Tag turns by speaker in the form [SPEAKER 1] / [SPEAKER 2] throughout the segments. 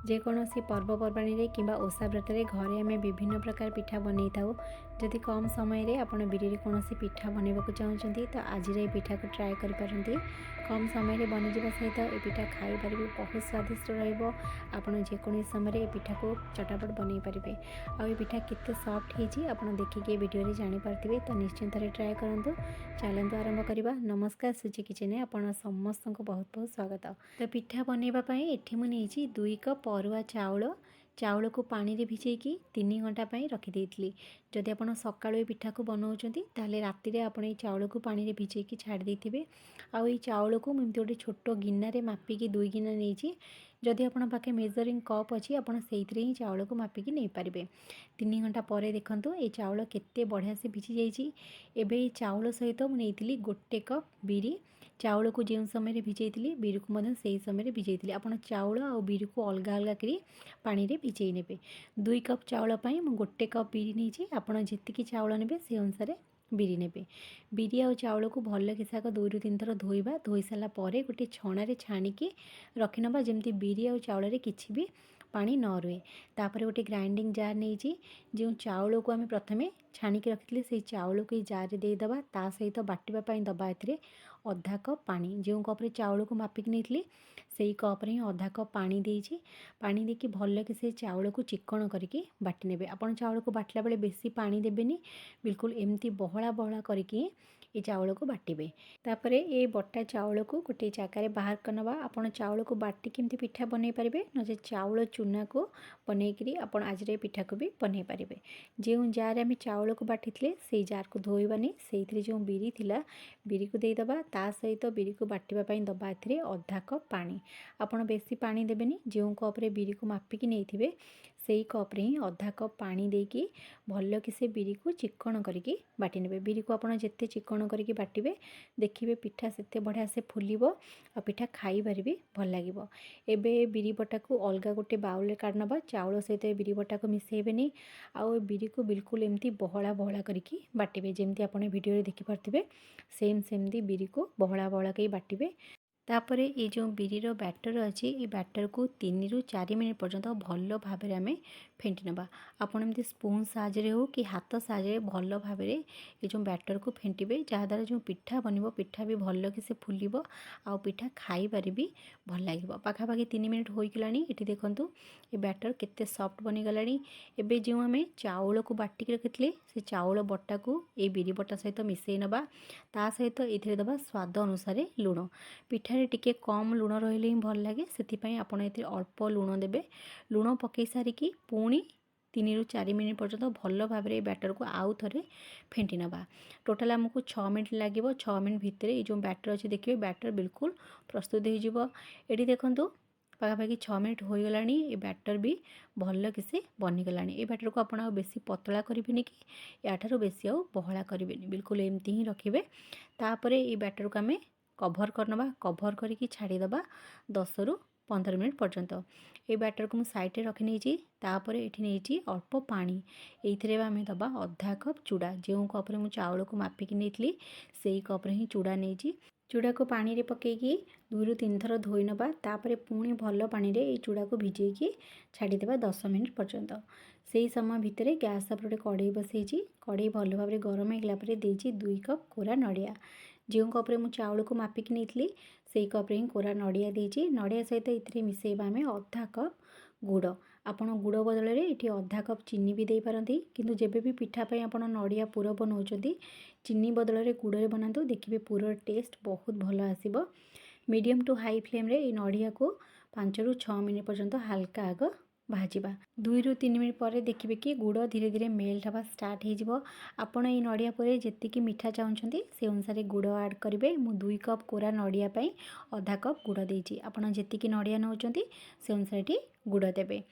[SPEAKER 1] जेकोसी पर्वपर्वाणी रे किंबा ओषा व्रत रे घरे आम विभिन्न प्रकार पिठा बनई था। जदि कम समय रे आपण बिरी कौन पिठा बनवाक चाहते तो आज ये पिठा को ट्राए करें। कम समय रे बनी जावा सहित ये पिठा खाई पारे, बहुत स्वादिष्ट रहा। जेकोसी समय ये पिठा को चटापट बनई पारे। आ पिठा केते सॉफ्ट होती आपड़ देखिए वीडियो रे जानी पार्थिबे। तो निश्चिंत ट्राए करूँ। चलतु आरंभ करवा। नमस्कार, सुचि किचन में आपण समस्त को बहुत बहुत स्वागत। तो पिठा बनवाई एठी मु नहीं 2 कप अरुआ चाउल को पानी रे भिजेकी 3 घंटा रखीदे। जदि आप सकाळु ए पिठा को बनाऊँच ताले राति रे आपण ये चाउल को पानी रे भिजेकी छाड़ी देथिबे। आउ ये चाउल को मुझे गोटे छोट गिन्ना रे मापिकी 2 गिना नहीं। जदि आपण पाखे मेजरिंग कप अच्छी आपण से ही चाउल को मापिकी नहीं पारे। 3 घंटा पर देखु ये चाउल केते बढ़िया से भिजी जाइए। एबे ये चाउल सहित मुझे गोटे कप बिरी, चाउल को जो समय भिजई बिरी को से समय भिजई। आपड़ चाउल आ बिरी को अलग अलग करी पानी रे भिजई ने। 2 कप चाउल गोटे कप बिरी नहीं। आपड़ जी चाउल ने से अनुसार बिरी ने। बिरी आ चाउल को भल कि 2 ରୁ 3 थर धोइबा। धोई सारा पर गोटे छणारे छाणिकी रखिनबा जमती बिरी आ चाउल रे किछि भी पानी न रुए। तापर गोटे ग्राइंडिंग जार नहीं जो चाउल को आम प्रथमे छाणिकी रखी से चाउल को जार रे देदेबा। ता सहित बाटिबा दबा ए अधा कप पानी, जो कप्रे चाउल को मापिक नहीं से कप्रे ही अधा कप पानी देइछि। पानी देकी भल कि से चाउल को चिक्कण करके बाटी नेबे। आपन चाउल को बाटला बेले बेसी पानी देबेनी, बिल्कुल एमती बहला बहला करके ये चाउल को बाटिबे। तापरे ये बटा चाउल को गोटे जगार बाहर करनबा। आपन चाउल को बाटी केमती पिठा बनै पारिबे, न चाउल चूना को बनैकरी आपन आज रे पिठा को भी बनै पारिबे। जो जार आम चाउल को बाटी से जार को धोइबानी, से जो बिरी थिला बिरी को देदेबा। ता सहित बिरी को बाटिबा दबा ए अधा कप पानी। आपन बेसी पानी देबेनी, जो कप्रे बिरी को मापिकी नहीं से कप्रे ही अधा कप पानी देकी भल कि से बिरी को चिक्कण करके बाटी नेबे। बिरी को आपन जिते चिक्कण करके बाटिबे देखिए पिठा सेते बढ़िया से फुलिबो आ पिठा खाई बारे भी भल लागिबो। एबे बिरी बटा को अलग गोटे बाउल रे काढ नबा। चाउल सहित बिरी बटा को मिसेबेनी। आउ बिरी को बिल्कुल एमती बहला बहला करके बाटिबे, जेमती आपन वीडियो रे देखि पारथिबे। सेम सेमती बिरी को बहला बहला कई बाटिबे। तापरे ये जो बिरीर बैटर अच्छी ये बैटर को 3 ରୁ 4 मिनिट पर्यंत भल भाव में आम फेंटी नबा। आपड़ एमती स्पून साहाଯ୍य हो कि हाथ साहाଯ୍य भल भाव ये जो बैटर को फेंटे, जहाद्वारा जो पिठा बनब पिठा भी भल कि से फुलब आ पिठा खाइबारे भी भल लगे। पाखापाखि 3 मिनिट होइगला। ये देखु ये बैटर केते सॉफ्ट बनीगला। एबे जो आम चाउल को बाटिक रखी से चाउल बटा को ये बिरी बटा सहित मिसई नबा। ता सहित ये दबा स्वाद अनुसार लुण। पिठा टिके कम लुण रहिले ही भल लगे, से आपड़ ये अल्प लुण देबे। लुण पकई सारिकी पुणी 3 ରୁ 4 मिनिट पर्यंत भल भाव में बैटर को आउ थे फेंटी नबा। टोटाल आमको 6 मिनिट लगे। 6 मिनिट भितर ये जो बैटर अच्छे देखिए बैटर बिल्कुल प्रस्तुत हो। ये देखु पाखापाखि 6 मिनिट होइगला। ये बैटर भी भल कि से बनीगला। ये बैटर को आप बेसी पतला करेंगे कि याठार बेसी आउ बहला करेंगे, बिल्कुल एमती ही रखिए। तापर ये बैटर को आम कभर करनबा। कभर करके छाड़ीदबा 10 ରୁ 15 मिनिट पर्यंत। ये बैटर को मुझे साइड रे रखी नहीं। तापर ये नहीं अल्प पानी, ये आम दबा अधा कप चूड़ा। जो कप्रे मुझे चाउल को मापिकी नहीं से कप्रे ही चूड़ा नहीं। चूड़ा को पानी रे पकेकी 2 ରୁ 3 थर धोई नबा। तापर पुणी भल पानी रे ये चूड़ा को भिजेकी छाड़ीदेबा 10 मिनिट पर्यंत। से समय भितर गैस पर गोटे कड़े बसई। कड़े भल भाव गरम होगा 2 कप कोरा नड़िया। जो कप्रे मुझे चाउल को मापिक नहीं से कप्रे ही कोरा नड़िया देजी। नड़िया सहित ये मिसेबा आम अधा कप गुड़। आपड़ गुड़ बदल में ये अधा कप चीनी भी दे पारती, किंतु जेबे भी पिठापाई आप नड़िया पुर बनाऊँच चीनी बदल में गुड़ रे बनातु, देखिए पुर टेस्ट बहुत भल आसीबो। मीडियम टू हाई फ्लेम रे नड़िया को 5 ରୁ 6 मिनिट पर्यंत हल्का आग भाजवा। 2 ରୁ 3 मिनिट पर देखिए कि गुड़ धीरे धीरे मेल्ट हवा स्टार्ट हो। आपड़ ये नड़िया पर जी मिठा चाहते से अनुसार गुड़ ऐड करेंगे। मु 2 कप कोरा नड़िया अधा कप गुड़ देती। आपड़ जी नड़िया नौकरी से अनुसार गुड़ देवे।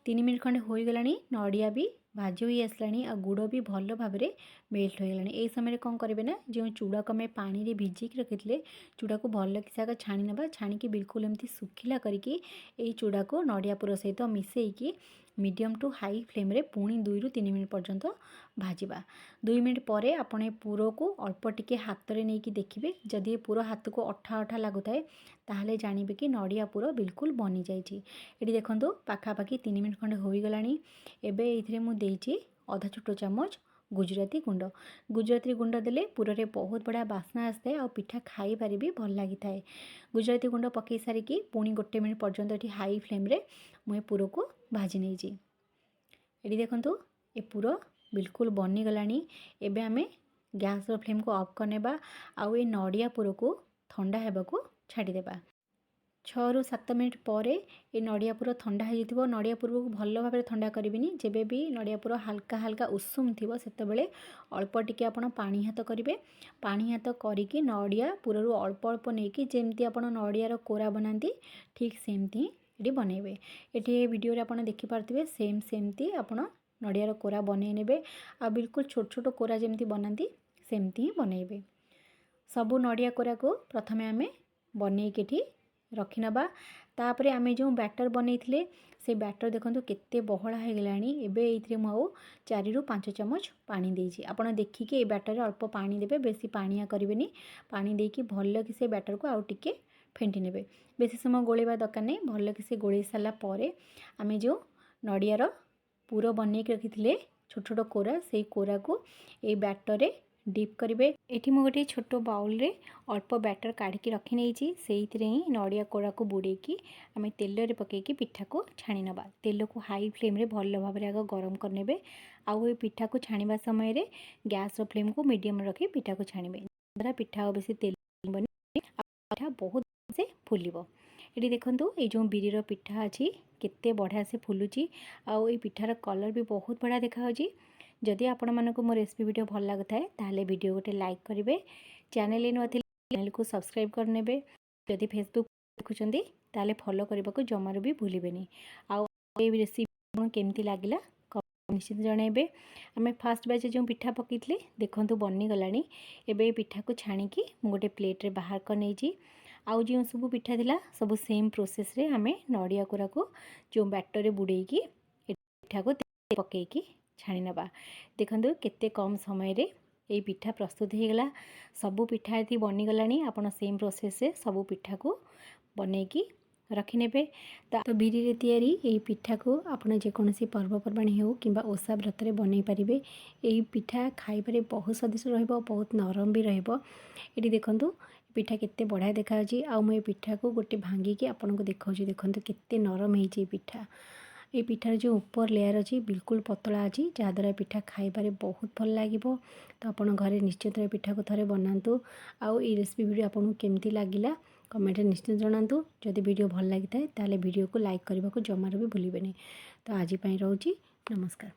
[SPEAKER 1] 3 मिनिट खंडे होइगला। नड़िया भी भाजी हुई आसला आ गुड़ भी भल भाव में मेल्ट होगा। यही समय कौन करेंगे ना, जो चूड़ा को आम पानी रे भिजिक रखी चूड़ा को भल कि आगे छाणी नबा। छाणिकी बिल्कुल एमती सुखिला करके ये चूड़ा को नड़िया पुर सहित मिसेकी मीडियम टू हाई फ्लेम रे पुणी 2 ରୁ 3 मिनिट पर्यंत भाजवा। 2 मिनिट पर आपण पुर को अल्प टिके हाथ रे नहीं देखिए। जदि पुर हाथ को अठा अठा लगुए ताहले जानिबे कि नड़िया पुर बिल्कुल बनी जाइए। ये देखो पाखापाखि 3 मिनिट खंडे होईगला। एबे ये मु देइछि आधा छोट चामच गुजराती गुंड। गुजराती गुंड देले पुरे बहुत बढ़िया बास्ना आसता है और पिठा खाई पारि भी भल लगी था। गुजराती गुंड पकई सारिकी पुणी 1 मिनिट पर्यंत ये हाई फ्लेम रे मुझे पुर को भाजी नहीं। ये देखो ये पुर बिल्कुल बनीगला। एबे आमे गैस फ्लेम को ऑफ करनेबा आउ ये नड़िया पुर को ठंडा होगा को छाड़देबा। 6 ରୁ 7 मिनिट पर ये नड़िया पुर ठंडा हो। नड़िया पुर को भल भाव ठंडा करेंगे। जेबे भी नड़िया पुर हल्का हल्का उषुम थी से अल्प टिके आपण पानी हाथ करेंगे। पानी हाथ करके नड़िया पुर अल्प अल्प नहीं जमती आप नड़ियार कोरा बनाती ठीक सेमती ये बनइबे। ये वीडियो आप देखिपे सेम सेमती आप नड़ियार कोरा बनई ने आ बिल्कुल छोट छोट कोरा जमती बनाती सेमती ही बनइबे। सबू नड़िया कोरा को प्रथमे आमे बनईके रखी नबा। तापरे आमे जो बैटर बनई से बैटर देखो केते बहला हो गलानी। एबे एइथिरे मु 4 ରୁ 5 चामच पानी देइछि। आपण देखिके ए बैटर अल्प पानी देबे, बेसी पानिया करिवेनी। पानी देकी भल कि से बैटर को आउ टिके फेंटी नेबे। बेसी समय गोलेबा दरकार नहीं। भल कि से गोले सारा परे आमे जो नड़ियार पुर बनईके रखिथिले छोट छोट कोरा से कोरा को ए बैटर रे डीप करेंगे। ये मुझे गोटे छोट बाउल रे अल्प बैटर काढ़ी रखी नहीं से ही नड़िया कोड़ा को बुड़ेकी आम तेल रे पकईकी पिठा को छाणी नबा। तेल को हाई फ्लेम रे भल भाव आग गरम करने। आउ ये पिठा को छाणीबा समय रे गैस फ्लेम को मीडियम रखी पिठा को छाणीबे। द्वारा पिठा बेसी तेल बनी पिठा बहुत से फुलिबो। ये देखो ये जो बिरीर पिठा अच्छी केते बढ़िया से फुलुची। आउ ये पिठार कलर भी बहुत बढ़िया देखा। जदि आपण मानक मो रेसिपी वीडियो भल लगुए ताहले वीडियो गोटे लाइक करेंगे। चैनल नुआ चैनल को सब्सक्राइब करने। जदि फेसबुक देखुं ताहले फॉलो करने को जमार भी भूलें। आउ रेसिपी केमती लगिला निश्चित जनइबे। आम फास्ट बैच जो पिठा पकई देखु बनीगला। एबे पिठा को छाणिकी गोटे प्लेट रे बाहर कर नहीं। आउ जो सब पिठा थिला सब सेम प्रोसेस रे आम नड़िया कोरा को जो बैटर रे बुड़ेकी पिठा को पकईकी छाणी नबा। देखो केते कम समय रे ये पिठा प्रस्तुत हो गला। सबू पिठा ये बनीगला। आपड़ सेम प्रोसेस से सबू पिठा को बनईकी रखी नेबे। तो बिरी रे तैयारी ये पिठा को आपड़ जेकोसी पर्वपर्वाणी हो कि ओषा व्रत रे बनई पारिबे। ये पिठा खाइबारे बहुत स्वादिष्ट रहिबो, बहुत नरम भी रहिबो। ये देखो पिठा केते बढ़िया देखा। आ मैं पिठा को गोटे भांगिकी आपन को देखाऊँ। देखो केते नरम है पिठा। ये पिठार जो ऊपर लेयर अच्छी बिल्कुल पतला अच्छी जहाँद्वारा पिठा खाइबारे बहुत भल लगे। तो आप घरे निश्चित पिठा को थे बनातु। आउ ये रेसिपी वीडियो आपको केमती लगिला कमेंट निश्चित जनातु। जदि वीडियो भल लगी था वीडियो को लाइक करने को जमार भी भूलें। तो आज रोची नमस्कार।